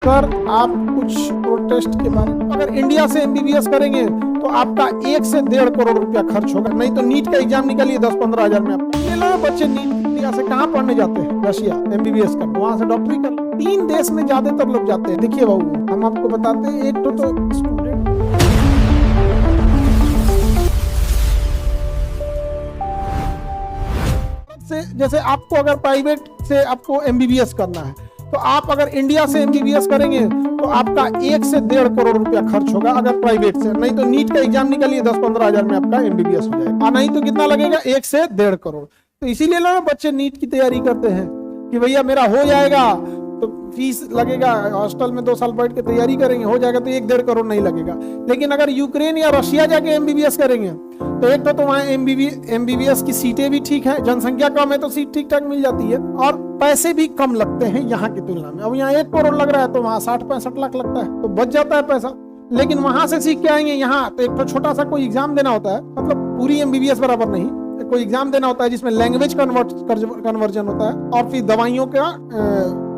Sir आप कुछ protest के बारे में, अगर इंडिया से एमबीबीएस करेंगे तो आपका 1 से 1.5 करोड़ रुपया खर्च होगा। नहीं तो नीट का एग्जाम निकालिए 10-15 हजार में आपको। ये लोग बच्चे नीट इंडिया से कहाँ पढ़ने जाते हैं? रशिया एमबीबीएस कर, वहां से डॉक्टरी कर। 3 देश में ज्यादातर लोग जाते हैं। देखिए बाबू, हम आपको बताते हैं, एक तो स्टूडेंट से, जैसे आपको अगर प्राइवेट से आपको एमबीबीएस करना है तो आप अगर इंडिया से एमबीबीएस करेंगे तो आपका 1 से 1.5 करोड़ रुपया खर्च होगा अगर प्राइवेट से। नहीं तो नीट का एग्जाम निकालिए 10-15 हजार में आपका एमबीबीएस हो जाएगा। और नहीं तो कितना लगेगा? 1 से 1.5 करोड़। तो इसीलिए लोग बच्चे नीट की तैयारी करते हैं कि भैया मेरा हो जाएगा, तो फीस लगेगा, हॉस्टल में 2 साल बैठ के तैयारी करेंगे, हो जाएगा तो 1-1.5 करोड़ नहीं लगेगा। लेकिन अगर यूक्रेन या रशिया जाके एमबीबीएस करेंगे तो एक तो वहाँ एमबीबीएस की सीटें भी ठीक है, जनसंख्या कम है तो सीट ठीक ठाक मिल जाती है, और पैसे भी कम लगते हैं यहाँ की तुलना में। अब यहाँ 1 करोड़ लग रहा है तो वहाँ 60-65 लाख लगता है, तो बच जाता है पैसा। लेकिन वहां से सीख के आएंगे यहाँ तो एक तो छोटा सा कोई एग्जाम देना होता है, मतलब पूरी एमबीबीएस बराबर नहीं, कोई एग्जाम देना होता है जिसमें लैंग्वेज कन्वर्जन होता है, और फिर दवाइयों का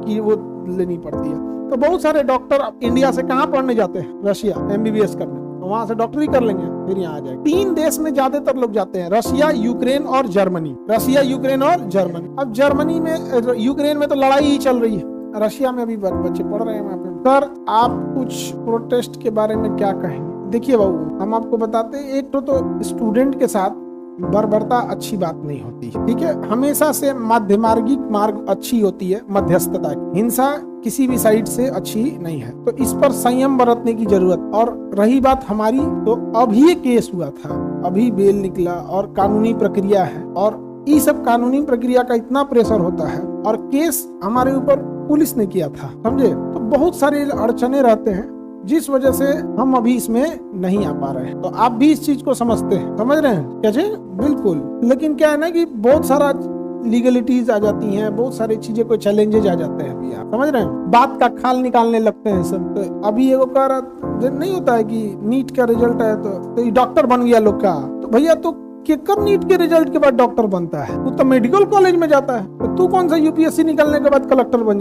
की वो लेनी पड़ती है। तो बहुत सारे डॉक्टर इंडिया से कहाँ पढ़ने जाते हैं? रशिया एमबीबीएस करने, वहां से डॉक्टरी कर लेंगे, फिर यहाँ आ जाएंगे। 3 देश में ज्यादातर लोग जाते हैं, रशिया, यूक्रेन और जर्मनी। रशिया, यूक्रेन और जर्मनी। अब जर्मनी में, यूक्रेन में तो लड़ाई ही चल रही है, रशिया में भी बच्चे पढ़ रहे हैं वहाँ पे। सर आप कुछ प्रोटेस्ट के बारे में क्या कहेंगे? देखिए बाबू, हम आपको बताते हैं, एक तो स्टूडेंट के साथ बर्बरता अच्छी बात नहीं होती, ठीक है। हमेशा से मध्यमार्गिक मार्ग अच्छी होती है, मध्यस्थता। हिंसा किसी भी साइड से अच्छी नहीं है, तो इस पर संयम बरतने की जरूरत। और रही बात हमारी, तो अभी ये केस हुआ था, अभी बेल निकला और कानूनी प्रक्रिया है, और ये सब कानूनी प्रक्रिया का इतना प्रेशर होता है, और केस हमारे ऊपर पुलिस ने किया था, समझे। तो बहुत सारे अड़चने रहते हैं जिस वजह से हम अभी इसमें नहीं आ पा रहे हैं। तो आप भी इस चीज को समझते हैं, समझ रहे हैं कैसे? बिल्कुल। लेकिन क्या है ना कि बहुत सारा लीगलिटीज आ जाती हैं, बहुत सारी चीजें, कोई चैलेंजेज आ जाते हैं, अभी आप समझ रहे हैं, बात का खाल निकालने लगते हैं सब। तो अभी एगो कह रहा नहीं होता है कि नीट का रिजल्ट है तो डॉक्टर बन गया लोग का। तो भैया तो केकर नीट के रिजल्ट के बाद डॉक्टर बनता है? तू तो मेडिकल कॉलेज में जाता है, तो तू कौन सा यूपीएससी निकलने के बाद कलेक्टर बन जाता है?